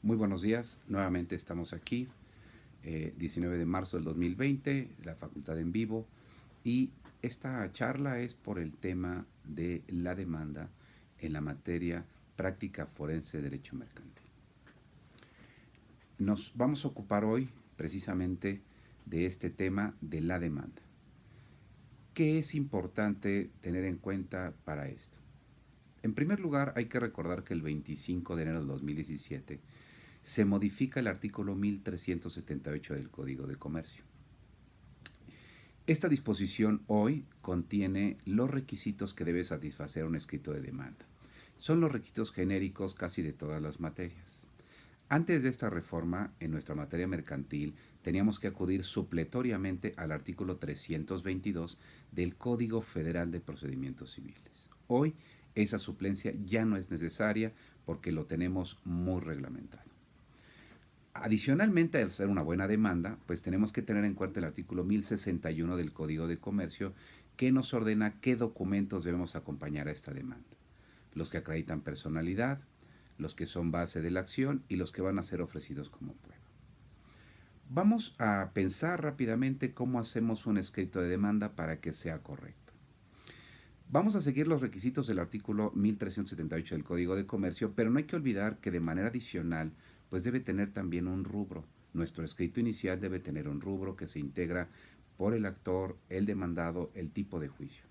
Muy buenos días, nuevamente estamos aquí, 19 de marzo del 2020, la Facultad en Vivo, y esta charla es por el tema de la demanda en la materia práctica forense de derecho mercantil. Nos vamos a ocupar hoy precisamente de este tema de la demanda. ¿Qué es importante tener en cuenta para esto? En primer lugar, hay que recordar que el 25 de enero del 2017 se modifica el artículo 1378 del Código de Comercio. Esta disposición hoy contiene los requisitos que debe satisfacer un escrito de demanda. Son los requisitos genéricos casi de todas las materias. Antes de esta reforma, en nuestra materia mercantil, teníamos que acudir supletoriamente al artículo 322 del Código Federal de Procedimientos Civiles. Hoy, esa suplencia ya no es necesaria porque lo tenemos muy reglamentado. Adicionalmente, al ser una buena demanda, pues tenemos que tener en cuenta el artículo 1061 del Código de Comercio, que nos ordena qué documentos debemos acompañar a esta demanda. Los que acreditan personalidad, los que son base de la acción y los que van a ser ofrecidos como prueba. Vamos a pensar rápidamente cómo hacemos un escrito de demanda para que sea correcto. Vamos a seguir los requisitos del artículo 1378 del Código de Comercio, pero no hay que olvidar que de manera adicional pues debe tener también un rubro. Nuestro escrito inicial debe tener un rubro que se integra por el actor, el demandado, el tipo de juicio.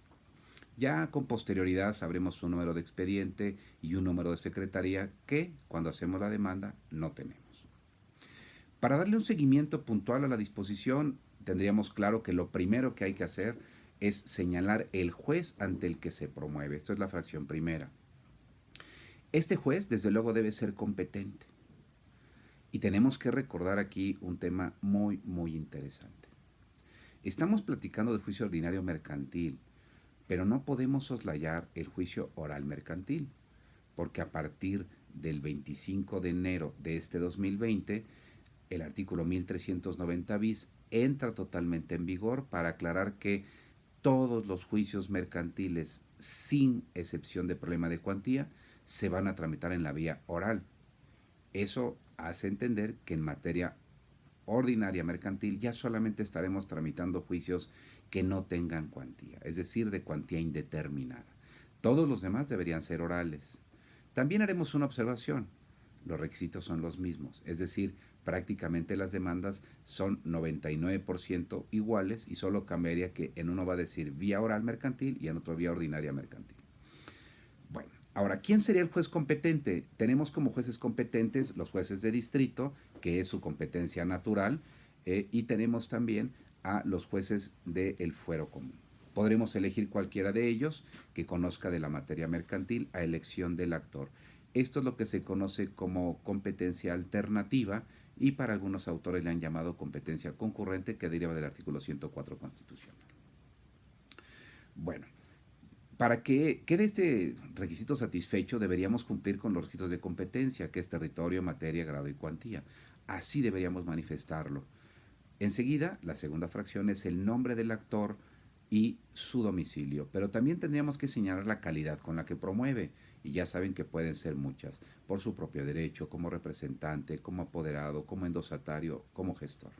Ya con posterioridad sabremos un número de expediente y un número de secretaría que cuando hacemos la demanda no tenemos. Para darle un seguimiento puntual a la disposición, tendríamos claro que lo primero que hay que hacer es señalar el juez ante el que se promueve. Esto es la fracción primera. Este juez, desde luego, debe ser competente. Y tenemos que recordar aquí un tema muy, muy interesante. Estamos platicando de juicio ordinario mercantil, pero no podemos soslayar el juicio oral mercantil, porque a partir del 25 de enero de este 2020, el artículo 1390 bis entra totalmente en vigor para aclarar que todos los juicios mercantiles, sin excepción de problema de cuantía, se van a tramitar en la vía oral. Eso hace entender que en materia ordinaria mercantil ya solamente estaremos tramitando juicios que no tengan cuantía, es decir, de cuantía indeterminada. Todos los demás deberían ser orales. También haremos una observación. Los requisitos son los mismos, es decir, prácticamente las demandas son 99% iguales y solo cambiaría que en uno va a decir vía oral mercantil y en otro vía ordinaria mercantil. Bueno, ahora, ¿quién sería el juez competente? Tenemos como jueces competentes los jueces de distrito, que es su competencia natural, y tenemos también a los jueces del fuero común. Podremos elegir cualquiera de ellos que conozca de la materia mercantil a elección del actor. Esto es lo que se conoce como competencia alternativa y para algunos autores le han llamado competencia concurrente, que deriva del artículo 104 constitucional. Bueno, para que quede este requisito satisfecho, deberíamos cumplir con los requisitos de competencia, que es territorio, materia, grado y cuantía. Así deberíamos manifestarlo. Enseguida, la segunda fracción es el nombre del actor y su domicilio, pero también tendríamos que señalar la calidad con la que promueve, y ya saben que pueden ser muchas, por su propio derecho, como representante, como apoderado, como endosatario, como gestor.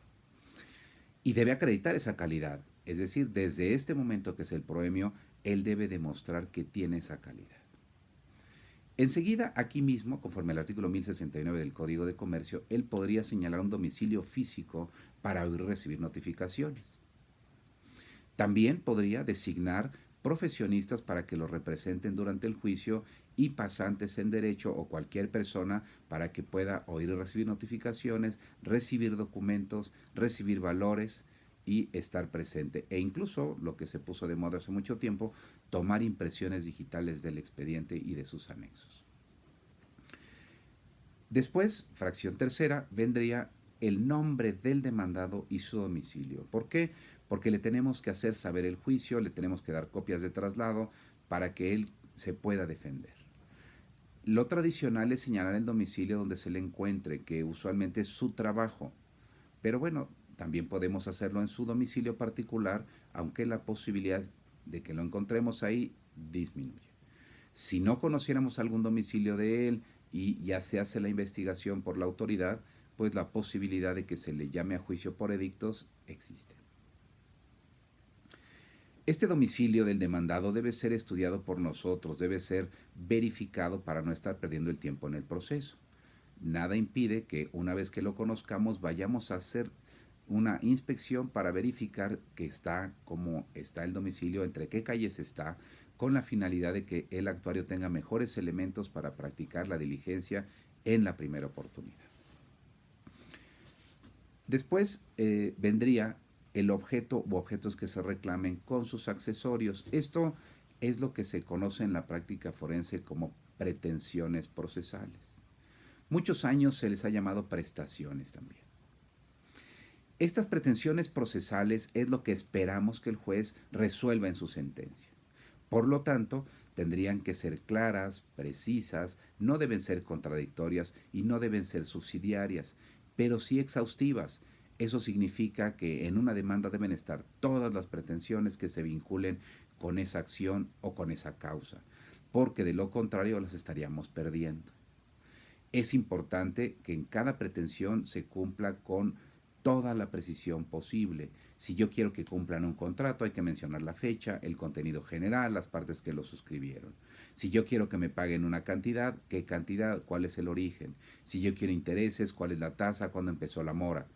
Y debe acreditar esa calidad, es decir, desde este momento que es el proemio, él debe demostrar que tiene esa calidad. Enseguida, aquí mismo, conforme al artículo 1069 del Código de Comercio, él podría señalar un domicilio físico para oír y recibir notificaciones. También podría designar profesionistas para que lo representen durante el juicio y pasantes en derecho o cualquier persona para que pueda oír y recibir notificaciones, recibir documentos, recibir valores y estar presente. E incluso, lo que se puso de moda hace mucho tiempo, tomar impresiones digitales del expediente y de sus anexos. Después, fracción tercera, vendría el nombre del demandado y su domicilio. ¿Por qué? Porque le tenemos que hacer saber el juicio, le tenemos que dar copias de traslado para que él se pueda defender. Lo tradicional es señalar el domicilio donde se le encuentre, que usualmente es su trabajo. Pero bueno, también podemos hacerlo en su domicilio particular, aunque la posibilidad de que lo encontremos ahí disminuye. Si no conociéramos algún domicilio de él y ya se hace la investigación por la autoridad, pues la posibilidad de que se le llame a juicio por edictos existe. Este domicilio del demandado debe ser estudiado por nosotros, debe ser verificado para no estar perdiendo el tiempo en el proceso. Nada impide que una vez que lo conozcamos vayamos a hacer una inspección para verificar que está, cómo está el domicilio, entre qué calles está, con la finalidad de que el actuario tenga mejores elementos para practicar la diligencia en la primera oportunidad. Después vendría el objeto u objetos que se reclamen con sus accesorios. Esto es lo que se conoce en la práctica forense como pretensiones procesales. Muchos años se les ha llamado prestaciones también. Estas pretensiones procesales es lo que esperamos que el juez resuelva en su sentencia. Por lo tanto, tendrían que ser claras, precisas, no deben ser contradictorias y no deben ser subsidiarias, pero sí exhaustivas. Eso significa que en una demanda deben estar todas las pretensiones que se vinculen con esa acción o con esa causa, porque de lo contrario las estaríamos perdiendo. Es importante que en cada pretensión se cumpla con toda la precisión posible. Si yo quiero que cumplan un contrato, hay que mencionar la fecha, el contenido general, las partes que lo suscribieron. Si yo quiero que me paguen una cantidad, ¿qué cantidad? ¿Cuál es el origen? Si yo quiero intereses, ¿cuál es la tasa? ¿Cuándo empezó la mora?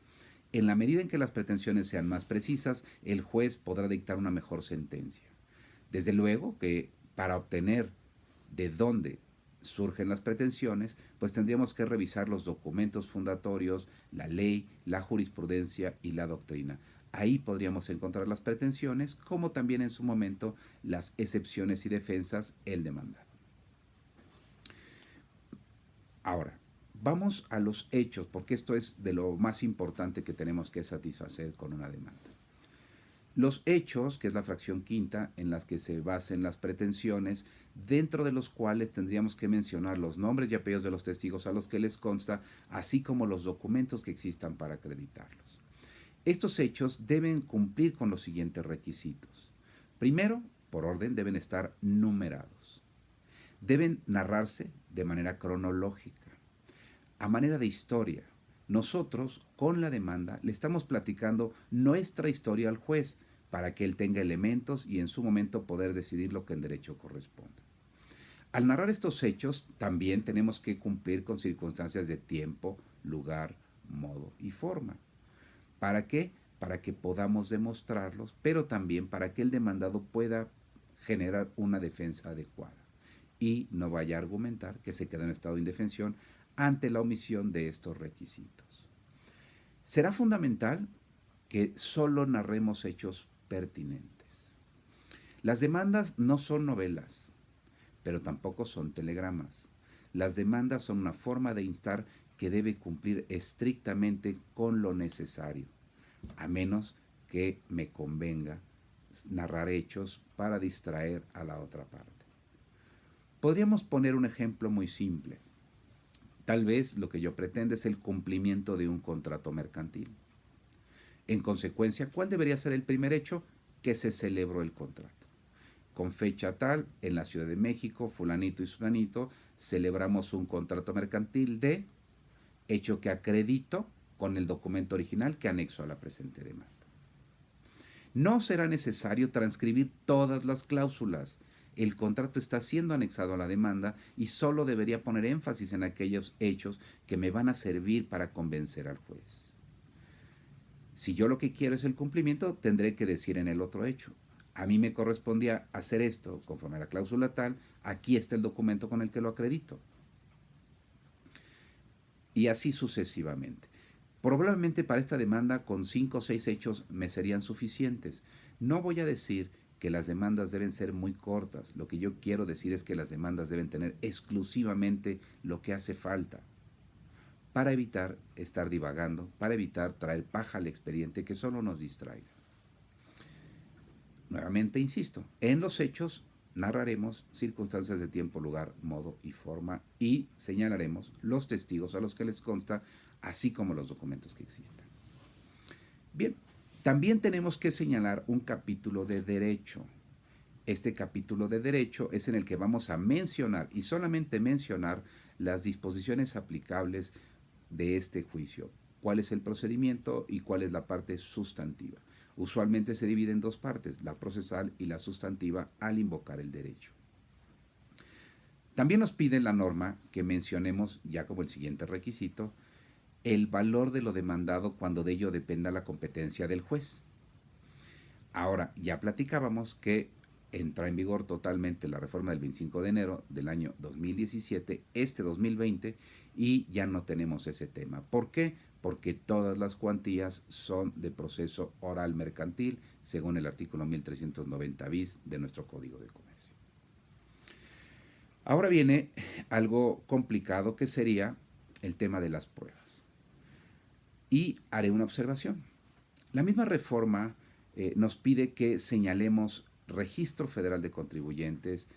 En la medida en que las pretensiones sean más precisas, el juez podrá dictar una mejor sentencia. Desde luego que para obtener de dónde surgen las pretensiones, pues tendríamos que revisar los documentos fundatorios, la ley, la jurisprudencia y la doctrina. Ahí podríamos encontrar las pretensiones, como también en su momento las excepciones y defensas, el demandado. Ahora, vamos a los hechos, porque esto es de lo más importante que tenemos que satisfacer con una demanda. Los hechos, que es la fracción quinta, en las que se basen las pretensiones, dentro de los cuales tendríamos que mencionar los nombres y apellidos de los testigos a los que les consta, así como los documentos que existan para acreditarlos. Estos hechos deben cumplir con los siguientes requisitos. Primero, por orden, deben estar numerados. Deben narrarse de manera cronológica, a manera de historia. Nosotros, con la demanda, le estamos platicando nuestra historia al juez para que él tenga elementos y en su momento poder decidir lo que en derecho corresponde. Al narrar estos hechos, también tenemos que cumplir con circunstancias de tiempo, lugar, modo y forma. ¿Para qué? Para que podamos demostrarlos, pero también para que el demandado pueda generar una defensa adecuada y no vaya a argumentar que se queda en estado de indefensión ante la omisión de estos requisitos. Será fundamental que solo narremos hechos pertinentes. Las demandas no son novelas, pero tampoco son telegramas. Las demandas son una forma de instar que debe cumplir estrictamente con lo necesario, a menos que me convenga narrar hechos para distraer a la otra parte. Podríamos poner un ejemplo muy simple. Tal vez lo que yo pretendo es el cumplimiento de un contrato mercantil. En consecuencia, ¿cuál debería ser el primer hecho? Que se celebró el contrato. Con fecha tal, en la Ciudad de México, fulanito y sulanito, celebramos un contrato mercantil de hecho que acredito con el documento original que anexo a la presente demanda. No será necesario transcribir todas las cláusulas. El contrato está siendo anexado a la demanda y solo debería poner énfasis en aquellos hechos que me van a servir para convencer al juez. Si yo lo que quiero es el cumplimiento, tendré que decir en el otro hecho: a mí me correspondía hacer esto conforme a la cláusula tal, aquí está el documento con el que lo acredito. Y así sucesivamente. Probablemente para esta demanda con 5 o 6 hechos me serían suficientes. No voy a decir que las demandas deben ser muy cortas. Lo que yo quiero decir es que las demandas deben tener exclusivamente lo que hace falta para evitar estar divagando, para evitar traer paja al expediente que solo nos distraiga. Nuevamente insisto, en los hechos narraremos circunstancias de tiempo, lugar, modo y forma y señalaremos los testigos a los que les consta, así como los documentos que existan. Bien, también tenemos que señalar un capítulo de derecho. Este capítulo de derecho es en el que vamos a mencionar y solamente mencionar las disposiciones aplicables de este juicio. ¿Cuál es el procedimiento y cuál es la parte sustantiva? Usualmente se divide en dos partes, la procesal y la sustantiva, al invocar el derecho. También nos pide la norma que mencionemos ya como el siguiente requisito, el valor de lo demandado cuando de ello dependa la competencia del juez. Ahora, ya platicábamos que entra en vigor totalmente la reforma del 25 de enero del año 2017, 2020, y ya no tenemos ese tema. ¿Por qué? Porque todas las cuantías son de proceso oral mercantil, según el artículo 1390 bis de nuestro Código de Comercio. Ahora viene algo complicado, que sería el tema de las pruebas. Y haré una observación. La misma reforma nos pide que señalemos Registro Federal de Contribuyentes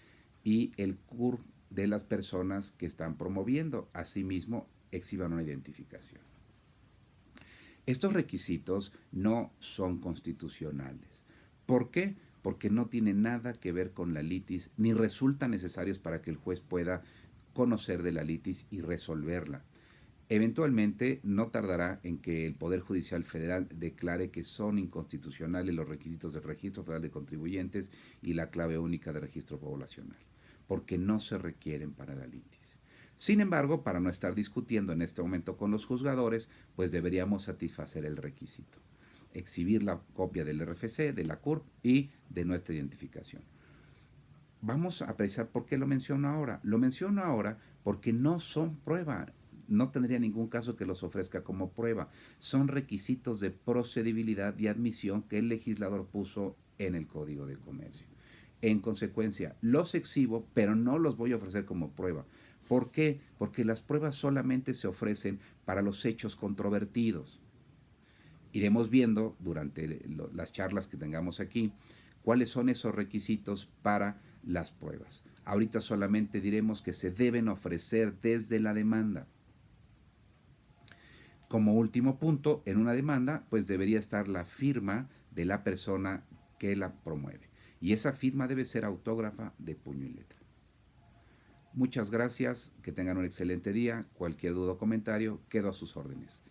y el CURP de las personas que están promoviendo. Asimismo, exhiban una identificación. Estos requisitos no son constitucionales. ¿Por qué? Porque no tienen nada que ver con la litis, ni resultan necesarios para que el juez pueda conocer de la litis y resolverla. Eventualmente no tardará en que el Poder Judicial Federal declare que son inconstitucionales los requisitos del Registro Federal de Contribuyentes y la clave única de registro poblacional, porque no se requieren para la litis. Sin embargo, para no estar discutiendo en este momento con los juzgadores, pues deberíamos satisfacer el requisito. Exhibir la copia del RFC, de la CURP y de nuestra identificación. Vamos a apreciar por qué lo menciono ahora. Lo menciono ahora porque no son prueba. No tendría ningún caso que los ofrezca como prueba. Son requisitos de procedibilidad y admisión que el legislador puso en el Código de Comercio. En consecuencia, los exhibo, pero no los voy a ofrecer como prueba. ¿Por qué? Porque las pruebas solamente se ofrecen para los hechos controvertidos. Iremos viendo durante las charlas que tengamos aquí cuáles son esos requisitos para las pruebas. Ahorita solamente diremos que se deben ofrecer desde la demanda. Como último punto, en una demanda, pues debería estar la firma de la persona que la promueve. Y esa firma debe ser autógrafa de puño y letra. Muchas gracias, que tengan un excelente día. Cualquier duda o comentario, quedo a sus órdenes.